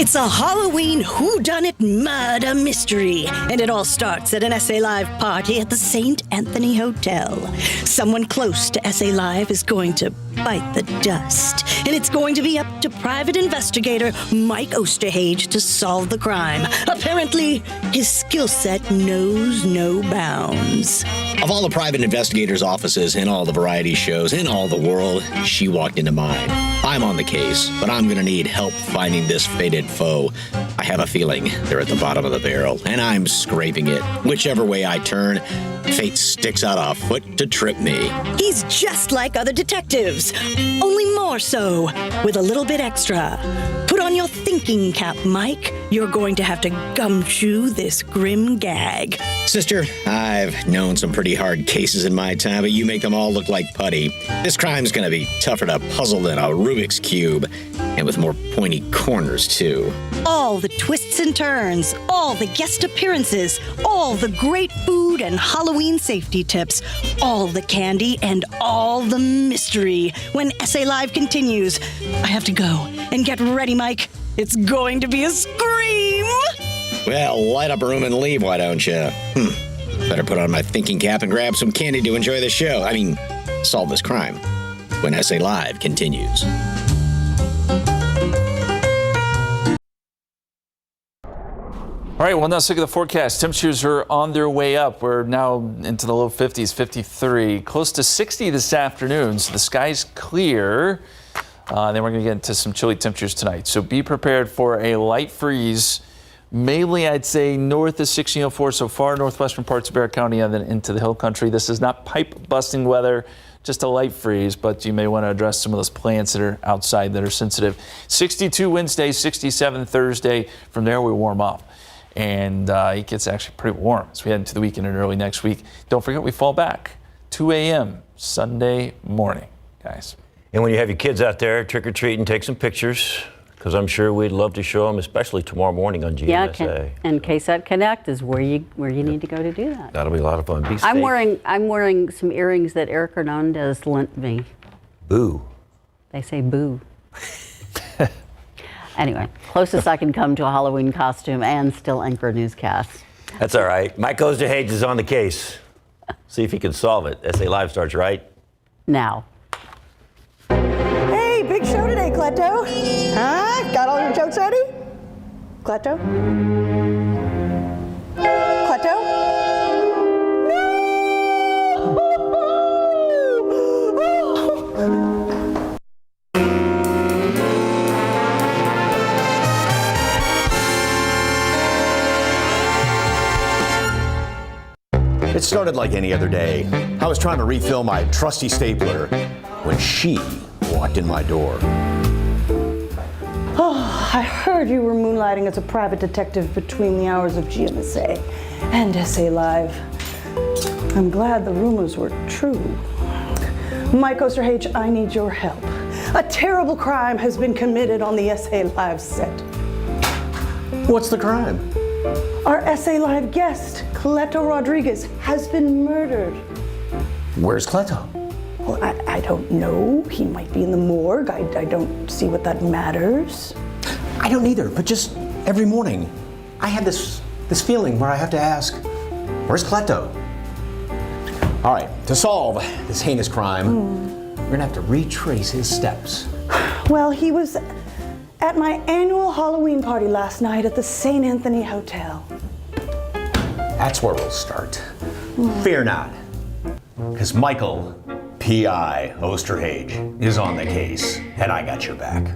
It's a Halloween whodunit murder mystery, and it all starts at an SA Live party at the St. Anthony Hotel. Someone close to SA Live is going to bite the dust, and it's going to be up to private investigator Mike Osterhage to solve the crime. Apparently, his skill set knows no bounds. Of all the private investigators' offices in all the variety shows in all the world, she walked into mine. I'm on the case, but I'm going to need help finding this fated foe. I have a feeling they're at the bottom of the barrel, and I'm scraping it. Whichever way I turn, fate sticks out a foot to trip me. He's just like other detectives, only more so, with a little bit extra. Put on your thinking cap, Mike. You're going to have to gumshoe this grim gag. Sister, I've known some pretty hard cases in my time, but you make them all look like putty. This crime's gonna be tougher to puzzle than a Rubik's Cube, and with more pointy corners, too. All the twists and turns, all the guest appearances, all the great food and Halloween safety tips, all the candy and all the mystery. When SA Live continues, I have to go and get ready, Mike. It's going to be a scream! Well, light up a room and leave, why don't you? Better put on my thinking cap and grab some candy to enjoy the show. I mean, solve this crime. When SA Live continues. All right, well, now let's look at the forecast. Temperatures are on their way up. We're now into the low 50s, 53, close to 60 this afternoon. So the sky's clear. Then we're going to get into some chilly temperatures tonight. So be prepared for a light freeze, mainly I'd say north of 1604, so far northwestern parts of Barrett County and then into the hill country. This is not pipe busting weather, just a light freeze, but you may want to address some of those plants that are outside that are sensitive. 62 Wednesday, 67 Thursday. From there we warm up. And it gets actually pretty warm as we head into the weekend and early next week. Don't forget we fall back 2 a.m. Sunday morning, guys. And when you have your kids out there trick-or-treating, take some pictures, because I'm sure we'd love to show them, especially tomorrow morning on GMSA. Yeah, and KSAT Connect is where you need to go to do that. That'll be a lot of fun. Be safe. I'm wearing some earrings that Eric Hernandez lent me. Boo. They say boo. Anyway, closest I can come to a Halloween costume and still anchor a newscast. That's all right. Mike Osterhage is on the case. See if he can solve it. SA Live starts right now. Hey, big show today, Cleto. Huh? Got all your jokes ready? Cleto? Cleto? No! It started like any other day. I was trying to refill my trusty stapler when she walked in my door. Oh, I heard you were moonlighting as a private detective between the hours of GMSA and SA Live. I'm glad the rumors were true. Mike Osterhage, I need your help. A terrible crime has been committed on the SA Live set. What's the crime? Our SA Live guest, Cleto Rodriguez, has been murdered. Where's Cleto? Well, I don't know. He might be in the morgue. I don't see what that matters. I don't either, but just every morning, I have this feeling where I have to ask, where's Cleto? All right, to solve this heinous crime, we're gonna have to retrace his steps. Well, he was at my annual Halloween party last night at the St. Anthony Hotel. That's where we'll start. Fear not, because Michael P.I. Osterhage is on the case, and I got your back.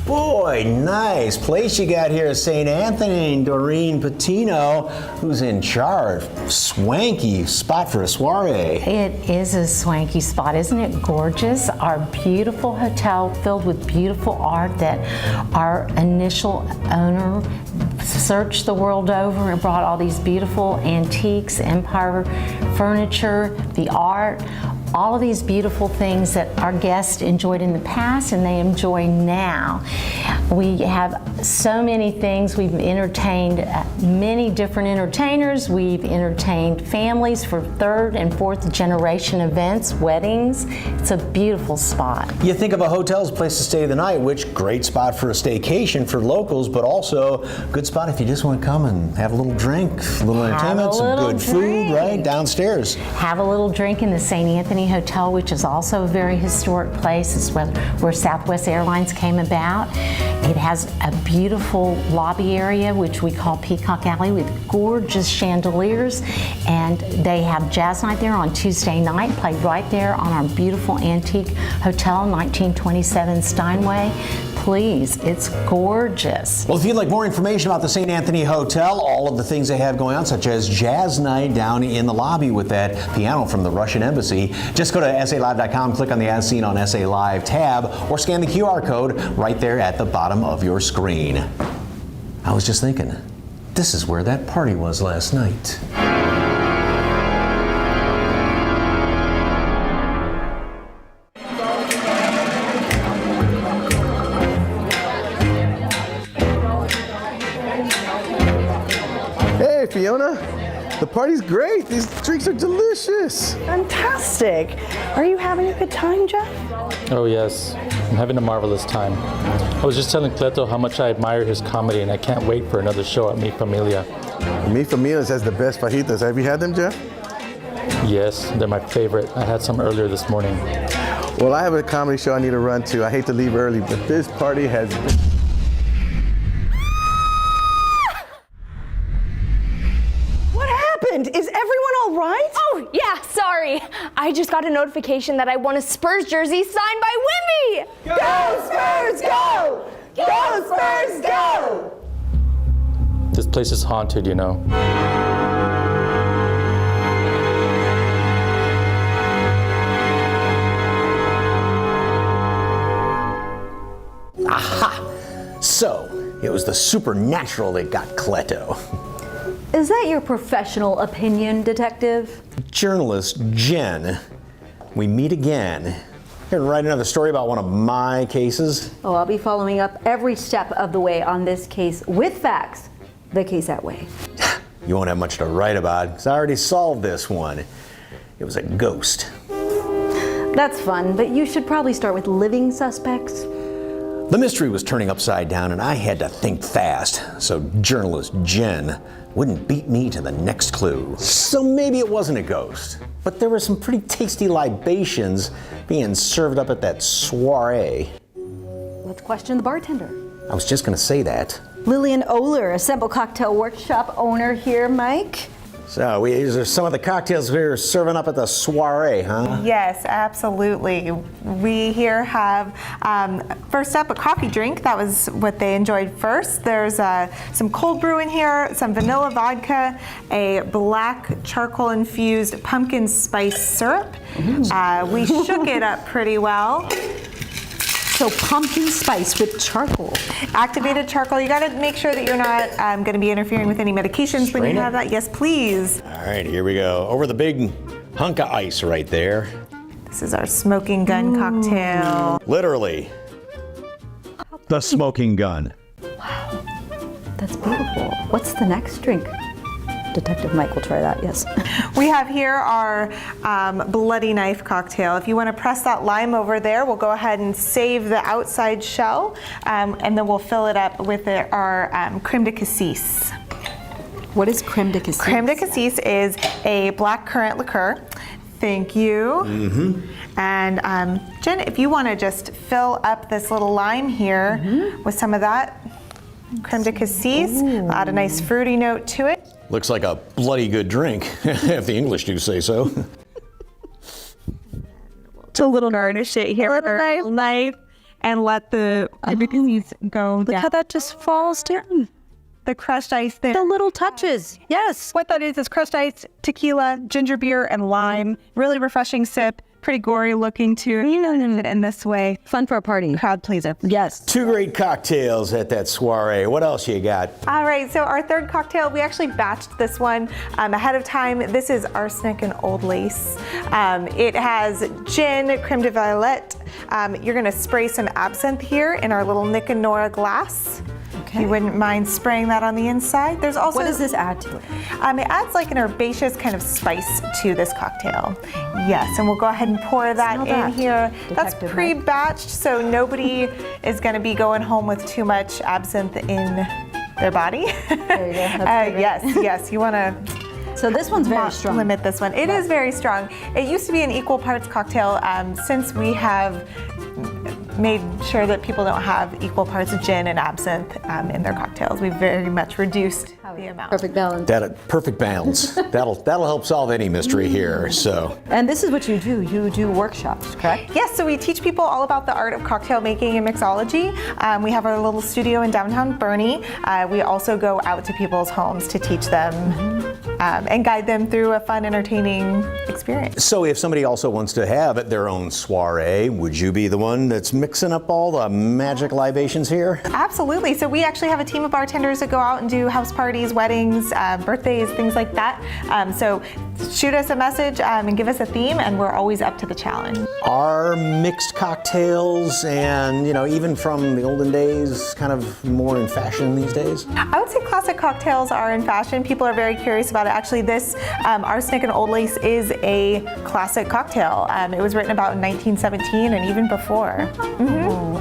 Boy, nice place you got here at St. Anthony. Doreen Patino, who's in charge. Swanky spot for a soiree. It is a swanky spot, isn't it gorgeous? Our beautiful hotel filled with beautiful art that our initial owner searched the world over and brought all these beautiful antiques, empire furniture, the art, all of these beautiful things that our guests enjoyed in the past and they enjoy now. We have so many things. We've entertained many different entertainers. We've entertained families for third and fourth generation events, weddings. It's a beautiful spot. You think of a hotel as a place to stay the night, which great spot for a staycation for locals, but also good spot if you just want to come and have a little drink, a little entertainment, some good food, right, downstairs. Have a little drink in the St. Anthony Hotel, which is also a very historic place. It's where Southwest Airlines came about. It has a beautiful lobby area, which we call Peacock Alley, with gorgeous chandeliers. And they have jazz night there on Tuesday night, played right there on our beautiful antique hotel, 1927 Steinway. Please, it's gorgeous. Well, if you'd like more information about the St. Anthony Hotel, all of the things they have going on, such as jazz night down in the lobby with that piano from the Russian embassy, just go to SALive.com, click on the As Seen on SA Live tab, or scan the QR code right there at the bottom of your screen. I was just thinking, this is where that party was last night. Hey, Fiona. The party's great. These drinks are delicious. Fantastic. Are you having a good time, Jeff? Oh yes, I'm having a marvelous time. I was just telling Cleto how much I admire his comedy and I can't wait for another show at Mi Familia. Mi Familia's has the best fajitas. Have you had them, Jeff? Yes, they're my favorite. I had some earlier this morning. Well, I have a comedy show I need to run to. I hate to leave early, but this party has been... Is everyone all right? Oh, yeah, sorry. I just got a notification that I won a Spurs jersey signed by Wimby! Go Spurs, go! Go Spurs, go! This place is haunted, you know. Aha! So, it was the supernatural that got Cleto. Is that your professional opinion, Detective? Journalist Jen, we meet again. Here to write another story about one of my cases. Oh, I'll be following up every step of the way on this case with facts. The case that way. You won't have much to write about, because I already solved this one. It was a ghost. That's fun, but you should probably start with living suspects. The mystery was turning upside down, and I had to think fast, so journalist Jen wouldn't beat me to the next clue. So maybe it wasn't a ghost, but there were some pretty tasty libations being served up at that soiree. Let's question the bartender. I was just gonna say that. Lillian Oler, Assemble Cocktail Workshop owner here, Mike. So, these are some of the cocktails we were serving up at the soiree, huh? Yes, absolutely. We here have, first up, a coffee drink. That was what they enjoyed first. There's some cold brew in here, some vanilla vodka, a black charcoal-infused pumpkin spice syrup. We shook it up pretty well. So pumpkin spice with charcoal. Activated charcoal. You got to make sure that you're not going to be interfering with any medications when you have that. Yes, please. All right, here we go. Over the big hunk of ice right there. This is our smoking gun cocktail. Literally. The smoking gun. Wow, that's beautiful. What's the next drink? Detective Mike will try that, yes. We have here our bloody knife cocktail. If you want to press that lime over there, we'll go ahead and save the outside shell, and then we'll fill it up with our creme de cassis. What is creme de cassis? Creme de cassis is a black currant liqueur. Thank you. Mm-hmm. And Jen, if you want to just fill up this little lime here with some of that creme de cassis, we'll add a nice fruity note to it. Looks like a bloody good drink, if the English do say so. A little garnish it here with our knife and let the cassis go down. Look how that just falls down. The crushed ice there. The little touches, yes. What that is crushed ice, tequila, ginger beer, and lime. Really refreshing sip. pretty gory looking too. In this way. Fun for a party. Crowd pleaser. Yes. 2 great cocktails at that soiree. What else you got? All right, so our third cocktail, we actually batched this one ahead of time. This is arsenic and old lace. It has gin, creme de violette. You're gonna spray some absinthe here in our little Nick and Nora glass. If you wouldn't mind spraying that on the inside. There's also— What does this add to it? It adds like an herbaceous kind of spice to this cocktail. Yes, and we'll go ahead and pour that in here. That's pre-batched, so nobody is gonna be going home with too much absinthe in their body. There you go. Yes, you wanna— So this one's very strong. Limit this one. It is very strong. It used to be an equal parts cocktail. Since we have made sure that people don't have equal parts of gin and absinthe in their cocktails, we've very much reduced the amount. Perfect balance. Perfect balance. That'll help solve any mystery here. So. And this is what you do. You do workshops, correct? Yes, so we teach people all about the art of cocktail making and mixology. We have our little studio in downtown Boerne. We also go out to people's homes to teach them and guide them through a fun, entertaining experience. So if somebody also wants to have their own soiree, would you be the one that's mixing up all the magic libations here? Absolutely. So we actually have a team of bartenders that go out and do house parties, weddings, birthdays, things like that. So shoot us a message and give us a theme, and we're always up to the challenge. Are mixed cocktails and, even from the olden days, kind of more in fashion these days? I would say classic cocktails are in fashion. People are very curious about it. Actually, this arsenic and old lace is a classic cocktail. It was written about in 1917 and even before.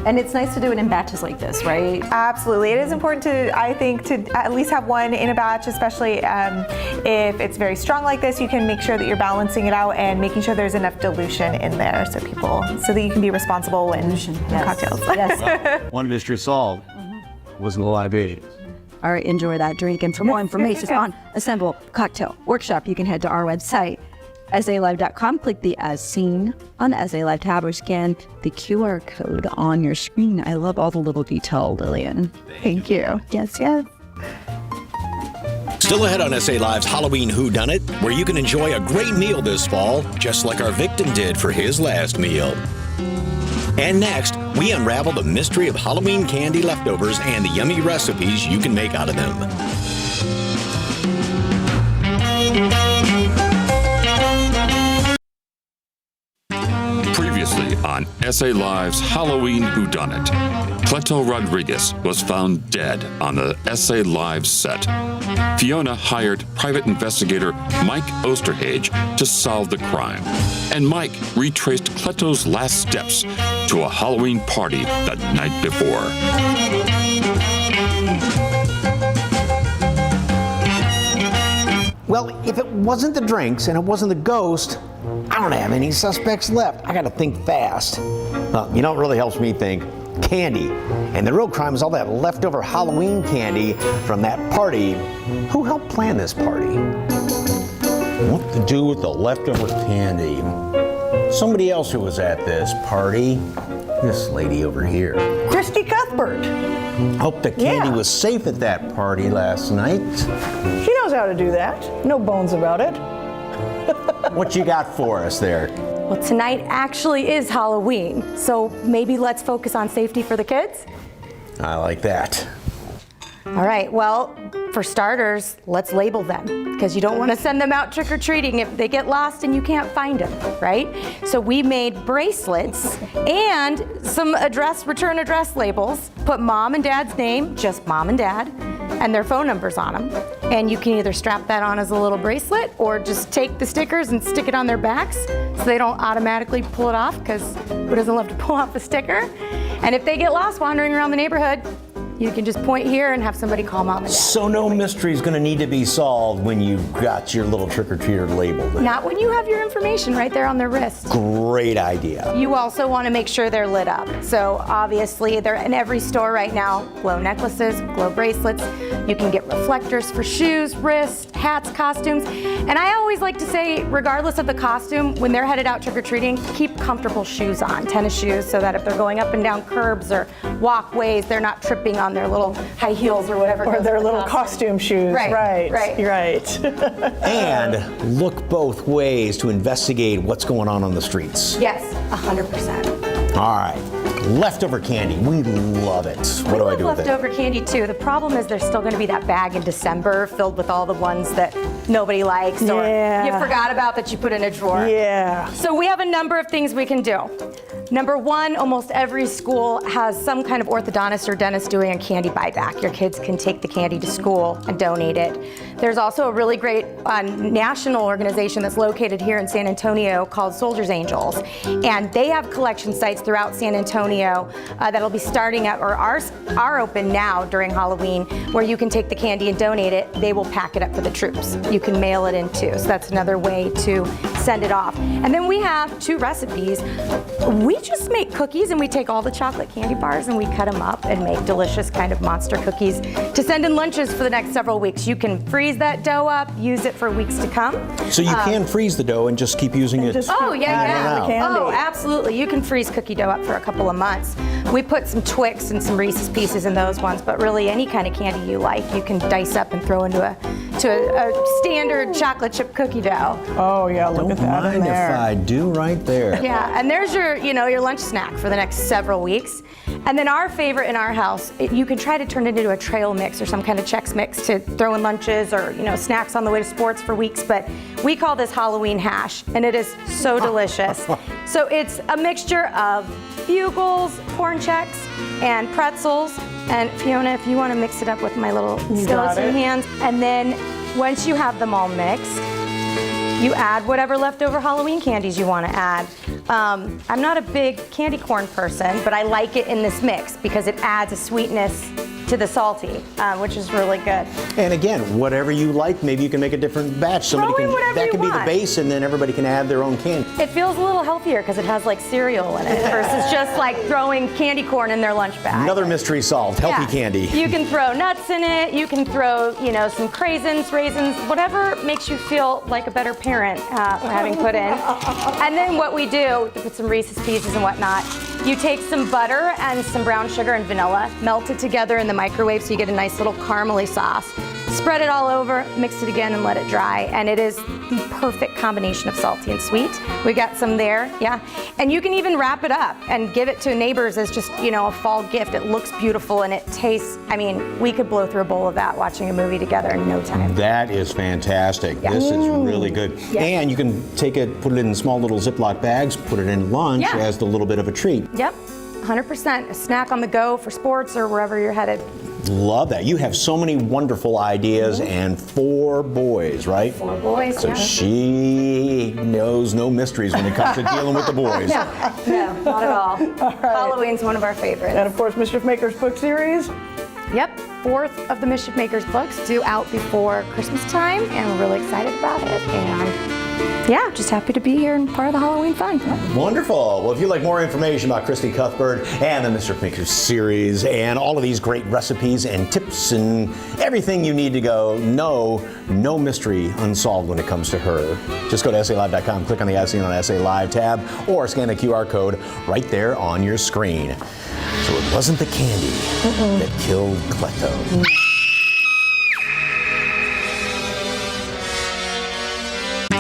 And it's nice to do it in batches like this, right? Absolutely. It is important I think, to at least have one in a batch, especially if it's very strong like this. You can make sure that you're balancing it out and making sure there's enough dilution in there so that you can be responsible in cocktails. Yes. One mystery solved was the libation. All right, enjoy that drink. And for more information on Assemble Cocktail Workshop, you can head to our website, SALive.com. Click the As Seen on the SA Live tab or scan the QR code on your screen. I love all the little detail, Lillian. Thank you. Yes. Still ahead on SA Live's Halloween Whodunit, where you can enjoy a great meal this fall, just like our victim did for his last meal. And next, we unravel the mystery of Halloween candy leftovers and the yummy recipes you can make out of them. Previously on SA Live's Halloween Whodunit, Cleto Rodriguez was found dead on the SA Live set. Fiona hired private investigator Mike Osterhage to solve the crime, and Mike retraced Cleto's last steps to a Halloween party the night before. Well, if it wasn't the drinks and it wasn't the ghost, I don't have any suspects left. I gotta think fast. You know what really helps me think? Candy. And the real crime is all that leftover Halloween candy from that party. Who helped plan this party? What to do with the leftover candy? Somebody else who was at this party. This lady over here. Christy Cuthbert. Hope the candy was safe at that party last night. She knows how to do that. No bones about it. What you got for us there? Well, tonight actually is Halloween, so maybe let's focus on safety for the kids. I like that. All right, well, for starters, let's label them, because you don't want to send them out trick-or-treating if they get lost and you can't find them, right? So we made bracelets and some return address labels, put mom and dad's name, just mom and dad, and their phone numbers on them. And you can either strap that on as a little bracelet or just take the stickers and stick it on their backs so they don't automatically pull it off, because who doesn't love to pull off a sticker? And if they get lost wandering around the neighborhood, you can just point here and have somebody call mom and dad. So no mystery is going to need to be solved when you've got your little trick-or-treater labeled. Not when you have your information right there on their wrist. Great idea. You also want to make sure they're lit up. So obviously they're in every store right now. Glow necklaces, glow bracelets. You can get reflectors for shoes, wrist, hats, costumes. And I always like to say, regardless of the costume, when they're headed out trick-or-treating, keep comfortable shoes on, tennis shoes, so that if they're going up and down curbs or walkways, they're not tripping on their little high heels or whatever. Or their little costume shoes. Right. And look both ways to investigate what's going on the streets. Yes, 100%. All right. Leftover candy. We love it. What do I do with it? Leftover candy too. The problem is there's still going to be that bag in December filled with all the ones that nobody likes or you forgot about that you put in a drawer. Yeah. So we have a number of things we can do. Number one, almost every school has some kind of orthodontist or dentist doing a candy buyback. Your kids can take the candy to school and donate it. There's also a really great national organization that's located here in San Antonio called Soldiers Angels. And they have collection sites throughout San Antonio that'll be starting up or are open now during Halloween, where you can take the candy and donate it. They will pack it up for the troops. You can mail it in too. So that's another way to send it off. And then we have 2 recipes. We just make cookies and we take all the chocolate candy bars and we cut them up and make delicious kind of monster cookies to send in lunches for the next several weeks. You can freeze that dough up, use it for weeks to come. So you can freeze the dough and just keep using it. Oh, yeah. Oh, absolutely. You can freeze cookie dough up for a couple of months. We put some Twix and some Reese's Pieces in those ones, but really any kind of candy you like, you can dice up and throw into a standard chocolate chip cookie dough. Oh, yeah, look at that in Mind there. if I do right there. Yeah, and there's your lunch snack for the next several weeks. And then our favorite in our house, you can try to turn it into a trail mix or some kind of Chex Mix to throw in lunches or, snacks on the way to sports for weeks, but we call this Halloween hash, and it is so delicious. So it's a mixture of bugles, corn Chex, and pretzels. And Fiona, if you want to mix it up with my little skeleton hands. And then once you have them all mixed, you add whatever leftover Halloween candies you want to add. I'm not a big candy corn person, but I like it in this mix because it adds a sweetness to the salty, which is really good. And again, whatever you like, maybe you can make a different batch. That can be the base, and then everybody can add their own candy. It feels a little healthier because it has like cereal in it versus just like throwing candy corn in their lunch bag. Another mystery solved. Healthy candy. You can throw nuts in it. You can throw, some craisins, raisins, whatever makes you feel like a better parent having put in. And then what we do, with some Reese's Pieces and whatnot, you take some butter and some brown sugar and vanilla, melt it together in the microwave so you get a nice little caramely sauce. Spread it all over, mix it again and let it dry. And it is the perfect combination of salty and sweet. We got some there, yeah. And you can even wrap it up and give it to neighbors as just, a fall gift. It looks beautiful and it tastes, we could blow through a bowl of that watching a movie together in no time. That is fantastic. Yeah. This is really good. Yeah. And you can take it, put it in small little Ziploc bags, put it in lunch as a little bit of a treat. Yep, 100%. A snack on the go for sports or wherever you're headed. Love that. You have so many wonderful ideas and 4 boys, right? 4 boys, so she knows no mysteries when it comes to dealing with the boys. No, not at all. Right. Halloween's one of our favorites. And of course, Mischief Makers book series. Yep, 4th of the Mischief Makers books due out before Christmas time, and we're really excited about it. And just happy to be here and part of the Halloween fun. Wonderful. Well, if you'd like more information about Christy Cuthbert and the Mischief Makers series and all of these great recipes and tips and everything you need to know, no mystery unsolved when it comes to her, just go to SALive.com, click on the As Seen on SA Live tab, or scan the QR code right there on your screen. So it wasn't the candy that killed Kletto.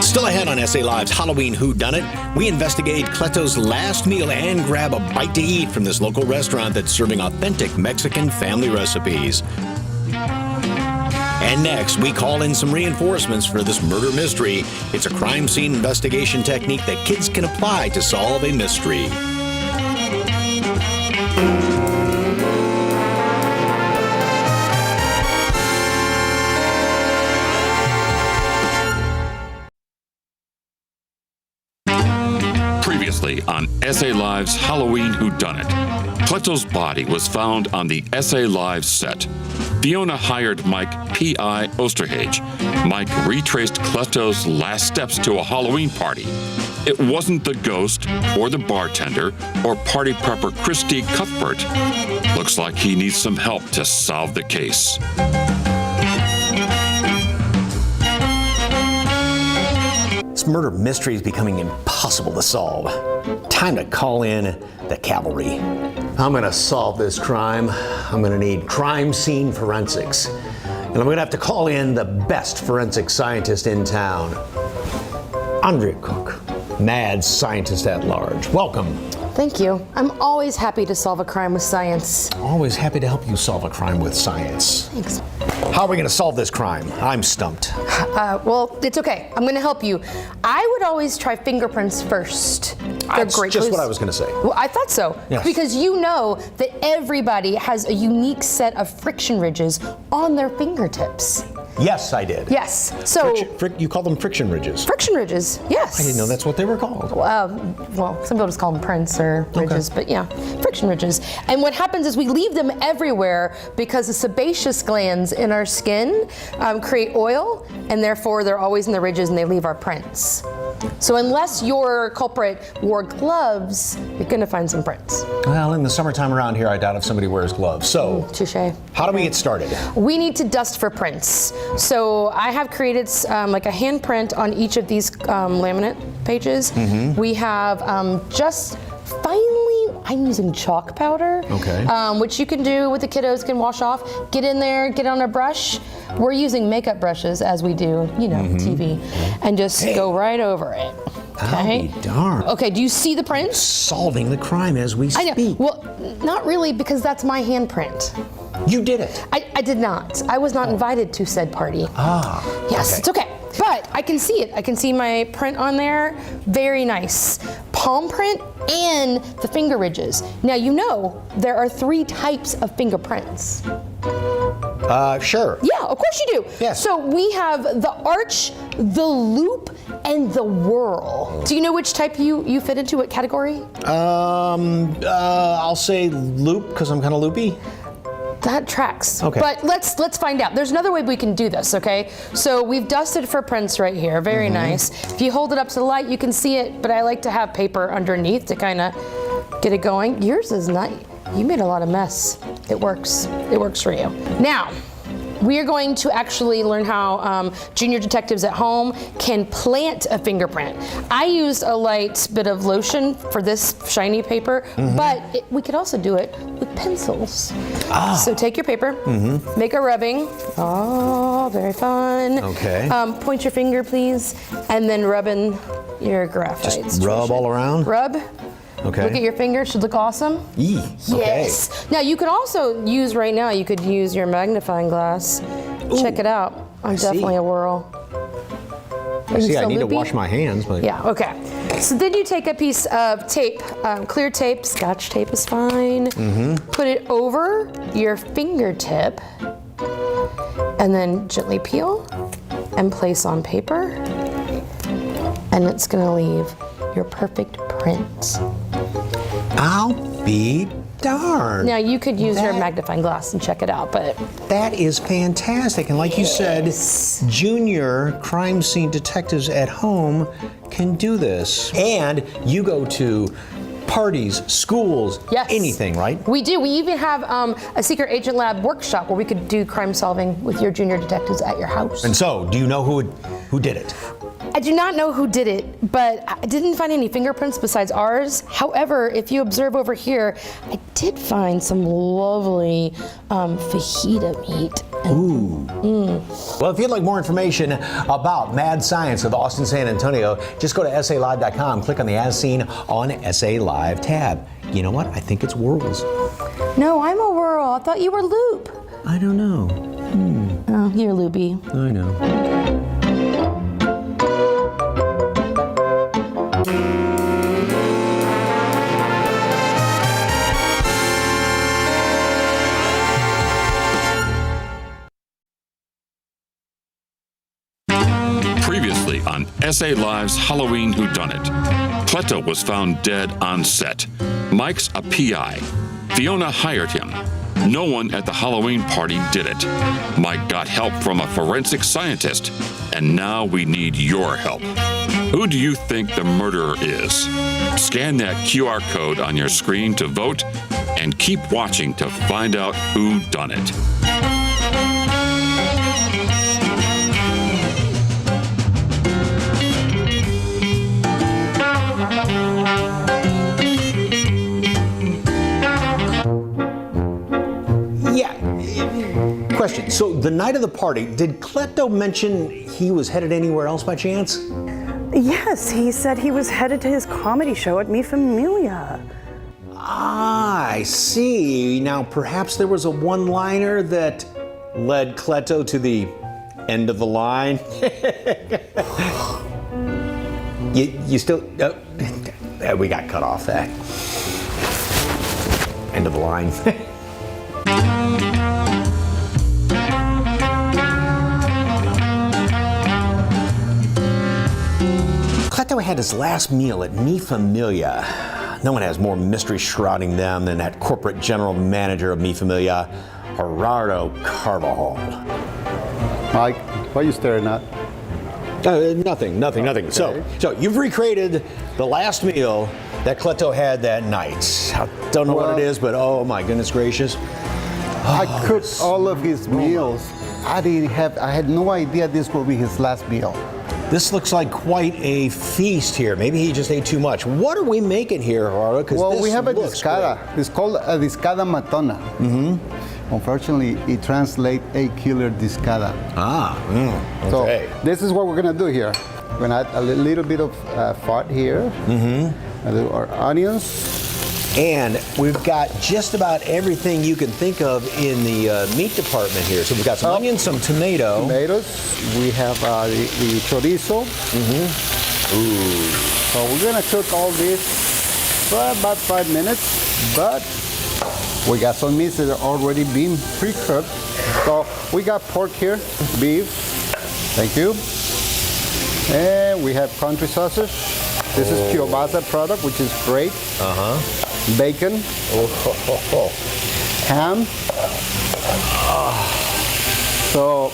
Still ahead on SA Live's Halloween Whodunit, we investigate Kletto's last meal and grab a bite to eat from this local restaurant that's serving authentic Mexican family recipes. And next, we call in some reinforcements for this murder mystery. It's a crime scene investigation technique that kids can apply to solve a mystery. Previously on SA Live's Halloween Whodunit, Kletto's body was found on the SA Live set. Fiona hired Mike P.I. Osterhage. Mike retraced Kletto's last steps to a Halloween party. It wasn't the ghost or the bartender or party prepper Christy Cuthbert. Looks like he needs some help to solve the case. This murder mystery is becoming impossible to solve. Time to call in the cavalry. I'm gonna solve this crime. I'm gonna need crime scene forensics. And I'm gonna have to call in the best forensic scientist in town. Andrea Cook, mad scientist at large. Welcome. Thank you. I'm always happy to solve a crime with science. Always happy to help you solve a crime with science. Thanks. How are we gonna solve this crime? I'm stumped. Well, it's okay. I'm going to help you. I would always try fingerprints first. They're That's great just clues. what I was gonna say. Well, I thought so. Yes. Because you know that everybody has a unique set of friction ridges on their fingertips. Yes, I did. Yes. So you call them friction ridges. friction ridges, yes. I didn't know that's what they were called. Well, some people just call them prints or ridges, but yeah, friction ridges. And what happens is we leave them everywhere because the sebaceous glands in our skin create oil, and therefore they're always in the ridges and they leave our prints. So unless your culprit wore gloves, you're gonna find some prints. Well, in the summertime around here, I doubt if somebody wears gloves. So, touche. How do we get started? We need to dust for prints. So I have created like a handprint on each of these laminate pages. We have just finely, I'm using chalk powder, which you can do with the kiddos, can wash off. Get in there, get on a brush. We're using makeup brushes as we do, you know, TV, and just go right over it. Okay. I'll be darned. Okay, do you see the prints? Solving the crime as we speak. I know. Well, not really, because that's my handprint. You did it. I did not. I was not invited to said party. Ah. Yes, it's okay. But I can see it. I can see my print on there. Very nice. Palm print and the finger ridges. Now, you know there are 3 types of fingerprints. Sure. Yeah, of course you do. Yes. So we have the arch, the loop, and the whirl. Do you know which type you fit into, what category? I'll say loop because I'm kind of loopy. That tracks. Okay. But let's find out. There's another way we can do this, okay? So we've dusted for prints right here. Very nice. If you hold it up to the light, you can see it, but I like to have paper underneath to kind of get it going. Yours is not, you made a lot of mess. It works. It works for you. Now, we are going to actually learn how junior detectives at home can plant a fingerprint. I used a light bit of lotion for this shiny paper, but we could also do it with pencils. So take your paper, make a rubbing. Oh, very fun. Okay. Point your finger, please, and then rub in your graphite. Just rub all around? Rub. Okay. Look at your finger, should look awesome. Yes. Now you could also use right now, you could use your magnifying glass. Check it out. I'm definitely a whirl. I see, I need to wash my hands, but. Yeah, okay. So then you take a piece of tape, clear tape, Scotch tape is fine. Put it over your fingertip and then gently peel and place on paper. And it's gonna leave your perfect print. I'll be darned. Now you could use your magnifying glass and check it out, but. That is fantastic. And like you said, junior crime scene detectives at home can do this. And you go to parties, schools, anything, right? We do. We even have a secret agent lab workshop where we could do crime solving with your junior detectives at your house. And so, do you know who did it? I do not know who did it, but I didn't find any fingerprints besides ours. However, if you observe over here, I did find some lovely fajita meat. Ooh. Well, if you'd like more information about mad science of Austin, San Antonio, just go to SALive.com, click on the As Seen on SA Live tab. You know what? I think it's whirls. No, I'm a whirl. I thought you were loop. I don't know. Oh, you're loopy. I know. Previously on SA Live's Halloween Whodunit, Cleto was found dead on set. Mike's a PI. Fiona hired him. No one at the Halloween party did it. Mike got help from a forensic scientist, and now we need your help. Who do you think the murderer is? Scan that QR code on your screen to vote, and keep watching to find out who done it. So the night of the party, did Cleto mention he was headed anywhere else by chance? Yes, he said he was headed to his comedy show at Mi Familia. Ah, I see. Now, perhaps there was a one-liner that led Cleto to the end of the line. you still... we got cut off that. End of the line. Cleto had his last meal at Mi Familia. No one has more mystery shrouding them than that corporate general manager of Mi Familia, Gerardo Carvajal. Mike, what are you staring at? Nothing. Okay. So you've recreated the last meal that Cleto had that night. I don't know what it is, but oh my goodness gracious. I cooked all of his meals. I had no idea this would be his last meal. This looks like quite a feast here. Maybe he just ate too much. What are we making here, Gerardo? Well, we have a discada. Great. It's called a discada matona. Mm-hmm. Unfortunately, it translates a killer discada. Okay. So this is what we're gonna do here. We're gonna add a little bit of fat here. Mm-hmm. A little our onions. And we've got just about everything you can think of in the meat department here. So we've got some onions, some tomato. Tomatoes. We have the chorizo. Mm-hmm. Ooh. So we're gonna cook all this for about 5 minutes, but we got some meats that are already been pre-cooked. So we got pork here, beef. Thank you. And we have country sausage. This is kielbasa product, which is great. Bacon. Ham. So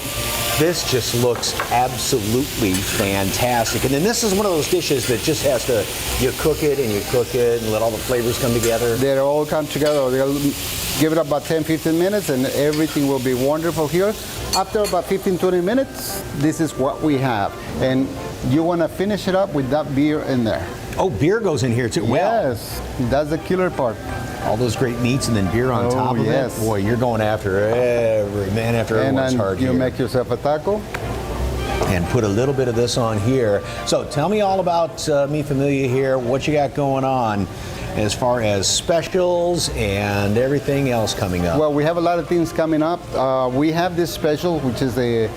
this just looks absolutely fantastic. And then this is one of those dishes that just has to, you cook it and let all the flavors come together. They'll all come together. They'll give it about 10-15 minutes and everything will be wonderful here. After about 15-20 minutes, this is what we have. And you want to finish it up with that beer in there. Oh, beer goes in here too. Yes, that's the killer part. All those great meats and then beer on top of it. Boy, you're going after everyone's heart here. You make yourself a taco. And put a little bit of this on here. So tell me all about Mi Familia here, what you got going on as far as specials and everything else coming up. Well, we have a lot of things coming up. We have this special, which is the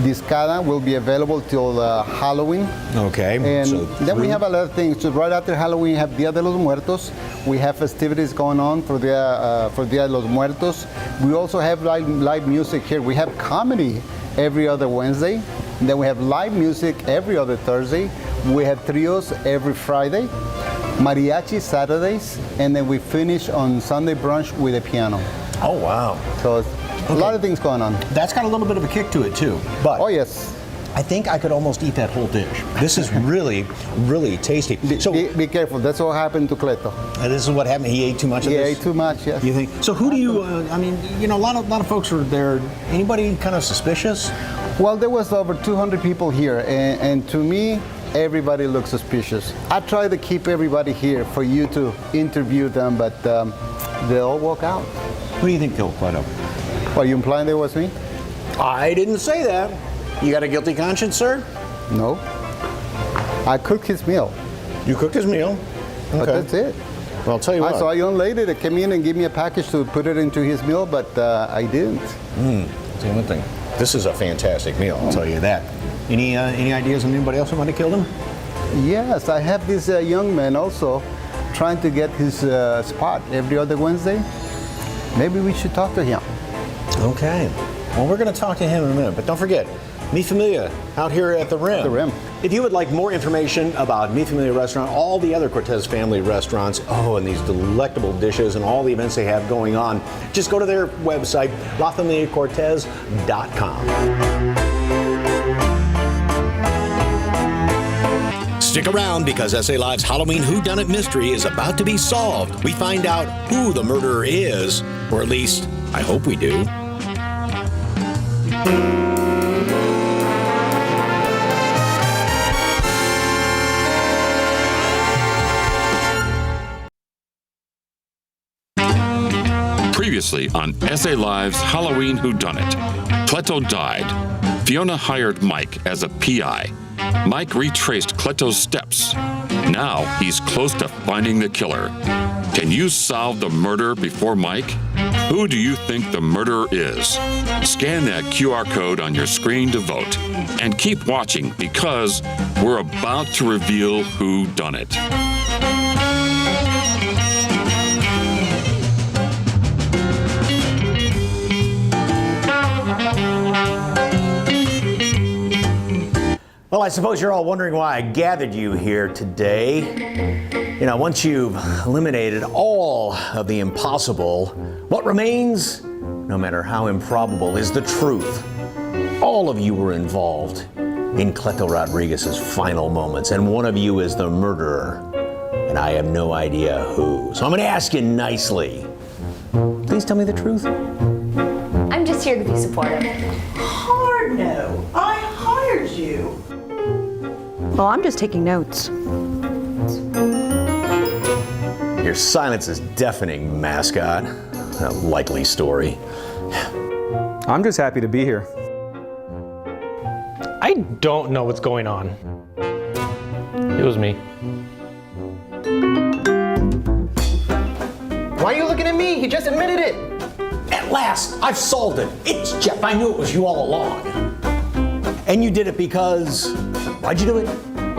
discada, will be available till Halloween. Okay. And then we have a lot of things. So right after Halloween, we have Dia de los Muertos. We have festivities going on for Dia de los Muertos. We also have live music here. We have comedy every other Wednesday. And then we have live music every other Thursday. We have trios every Friday. Mariachi Saturdays. And then we finish on Sunday brunch with a piano. Oh, wow. So a lot of things going on. That's got a little bit of a kick to it too. But oh yes, I think I could almost eat that whole dish. This is really, really tasty. So be careful. That's what happened to Cleto. This is what happened. He ate too much of this. He ate too much. Yes. You think? So who do you? I mean, you know, a lot of folks are there. Anybody kind of suspicious? Well, there was over 200 people here, and to me, everybody looks suspicious. I try to keep everybody here for you to interview them, but they all walk out. Who do you think killed Cleto? Are you implying there was me? I didn't say that. You got a guilty conscience, sir? No. I cooked his meal. You cooked his meal? Okay. But that's it. Well, I'll tell you what. I saw a young lady that came in and gave me a package to put it into his meal, but I didn't. See one thing. This is a fantastic meal, I'll tell you that. Any ideas on anybody else who might have killed him? Yes, I have this young man also trying to get his spot every other Wednesday. Maybe we should talk to him. Okay. Well, we're going to talk to him in a minute, but don't forget, Mi Familia out here at the Rim. The Rim. If you would like more information about Mi Familia Restaurant, all the other Cortez family restaurants, and these delectable dishes and all the events they have going on, just go to their website, LaFamiliaCortez.com. Stick around because SA Live's Halloween Whodunit mystery is about to be solved. We find out who the murderer is, or at least, I hope we do. Previously on SA Live's Halloween Whodunit. Cleto died. Fiona hired Mike as a PI. Mike retraced Cleto's steps. Now he's close to finding the killer. Can you solve the murder before Mike? Who do you think the murderer is? Scan that QR code on your screen to vote. And keep watching because we're about to reveal who done it. Well, I suppose you're all wondering why I gathered you here today. You know, once you've eliminated all of the impossible, what remains, no matter how improbable, is the truth. All of you were involved in Cleto Rodriguez's final moments, and one of you is the murderer, and I have no idea who. So I'm going to ask you nicely. Please tell me the truth. I'm just here to be supportive. Hard no. I hired you. Well, I'm just taking notes. Your silence is deafening, mascot. A likely story. I'm just happy to be here. I don't know what's going on. It was me. Why are you looking at me? He just admitted it. At last, I've solved it. It's Jeff. I knew it was you all along. And you did it because... Why'd you do it?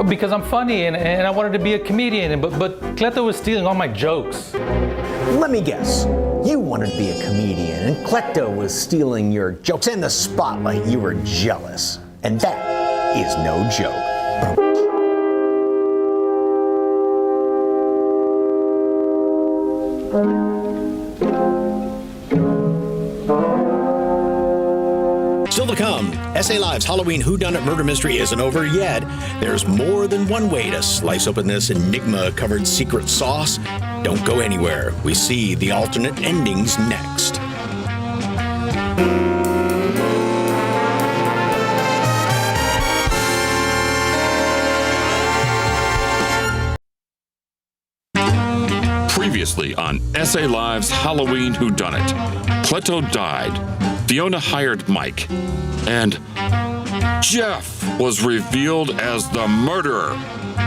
Because I'm funny and I wanted to be a comedian, but Cleto was stealing all my jokes. Let me guess. You wanted to be a comedian, and Cleto was stealing your jokes and the spotlight. You were jealous. And that is no joke. Still to come, SA Live's Halloween Whodunit murder mystery isn't over yet. There's more than one way to slice open this enigma-covered secret sauce. Don't go anywhere. We see the alternate endings next. Previously on SA Live's Halloween Whodunit. Cleto died. Fiona hired Mike. And Jeff was revealed as the murderer.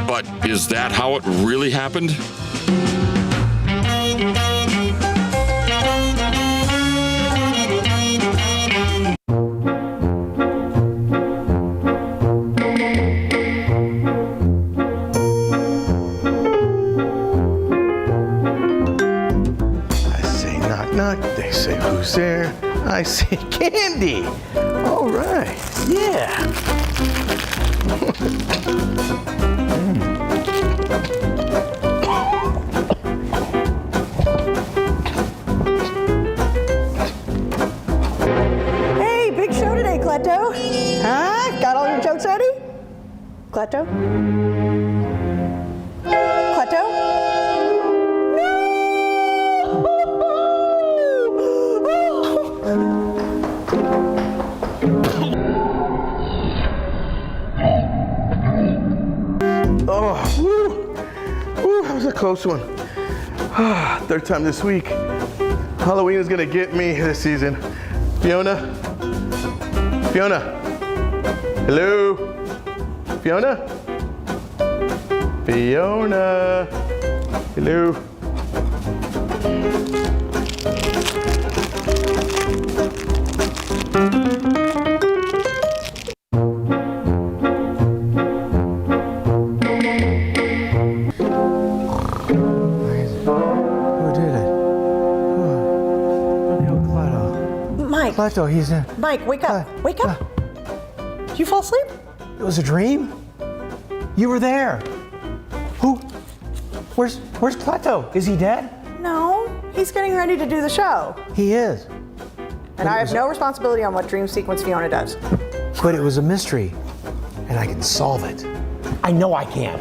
But is that how it really happened? They say, who's there? I say, Candy. All right, yeah. Hey, big show today, Cleto. Huh? Got all your jokes ready? Cleto? Cleto? Oh, woo. Woo, that was a close one. Third time this week. Halloween is gonna get me this season. Fiona? Fiona? Hello? Fiona? Fiona? Hello? Cleto, he's in. Mike, wake up. Wake up. Did you fall asleep? It was a dream? You were there. Who? Where's Cleto? Is he dead? No, he's getting ready to do the show. He is. And I have no responsibility on what dream sequence Fiona does. But it was a mystery, and I can solve it. I know I can.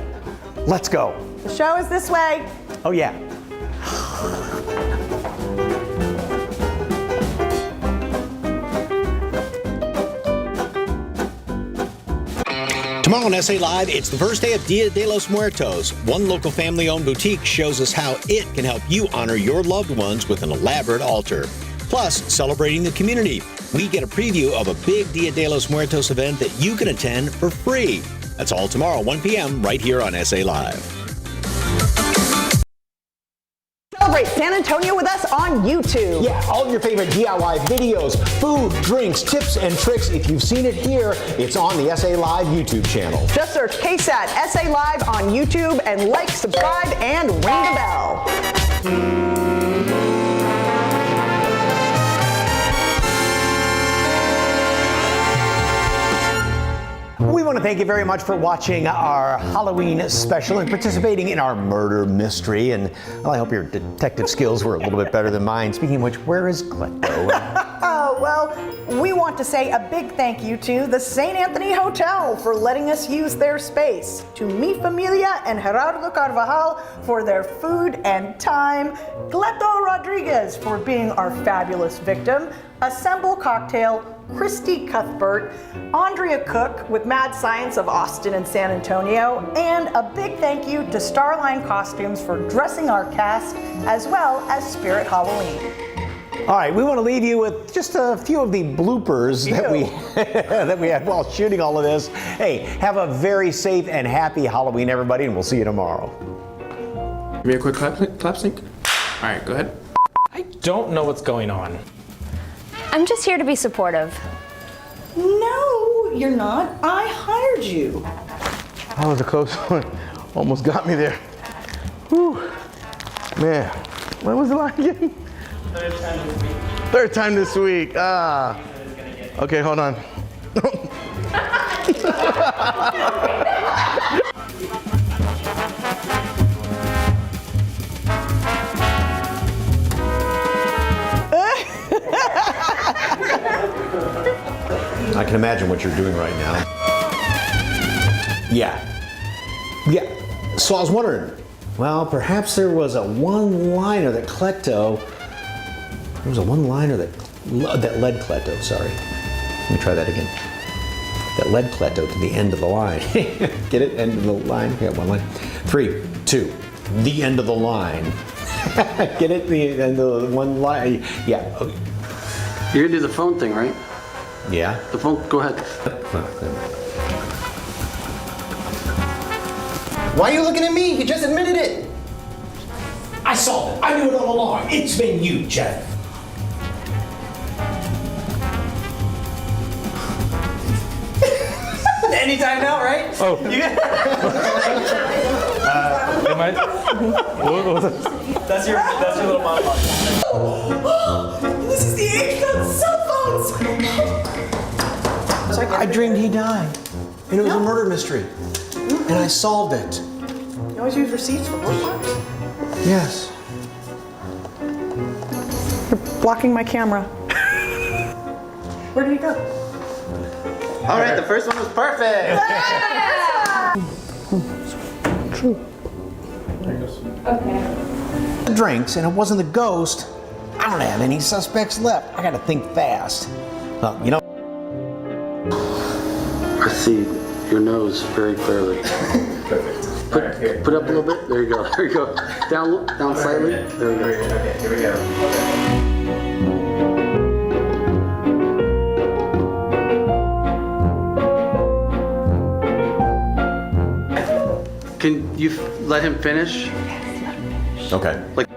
Let's go. The show is this way. Oh, yeah. Tomorrow on SA Live, it's the first day of Dia de los Muertos. One local family-owned boutique shows us how it can help you honor your loved ones with an elaborate altar. Plus, celebrating the community. We get a preview of a big Dia de los Muertos event that you can attend for free. That's all tomorrow, 1 p.m., right here on SA Live. Celebrate San Antonio with us on YouTube. Yeah, all of your favorite DIY videos, food, drinks, tips, and tricks. If you've seen it here, it's on the SA Live YouTube channel. Just search KSAT SA Live on YouTube and like, subscribe, and ring the bell. We want to thank you very much for watching our Halloween special and participating in our murder mystery. And well, I hope your detective skills were a little bit better than mine. Speaking of which, where is Kletto? Well, we want to say a big thank you to the St. Anthony Hotel for letting us use their space, to Mi Familia and Gerardo Carvajal for their food and time, Kletto Rodriguez for being our fabulous victim, Assemble Cocktail, Christy Cuthbert, Andrea Cook with Mad Science of Austin and San Antonio, and a big thank you to Starline Costumes for dressing our cast, as well as Spirit Halloween. All right, we want to leave you with just a few of the bloopers that we had while shooting all of this. Hey, have a very safe and happy Halloween, everybody, and we'll see you tomorrow. Give me a quick clap sync. All right, go ahead. I don't know what's going on. I'm just here to be supportive. No, you're not. I hired you. That was a close one. Almost got me there. Whew. Man, when was the line again? Third time this week. Ah. Okay, hold on. I can imagine what you're doing right now. Yeah. So I was wondering, well, perhaps there was a one-liner that Kletto, there was a one-liner that led Kletto, sorry. Let me try that again. That led Kletto to the end of the line. Get it? End of the line? Yeah, one line. 3, 2, the end of the line. Get it? The end of the one line. Yeah. Okay. You're gonna do the phone thing, right? Yeah. The phone, go ahead. Why are you looking at me? He just admitted it. I saw it. I knew it all along. It's been you, Jeff. Anytime now, right? Oh. Am I? That's your little monologue. This is the age of cell phones! I dreamed he died, and it was a murder mystery, and I solved it. You always use receipts for bookmarks? Yes. You're blocking my camera. Where did he go? All right, the first one was perfect. True. Okay. Drinks, and it wasn't the ghost. I don't have any suspects left. I gotta think fast. Well, you know. I see your nose very clearly. Perfect. Put up a little bit. There you go. There you go. Down slightly. There we go. Okay, here we go. Can you let him finish? Okay. Like.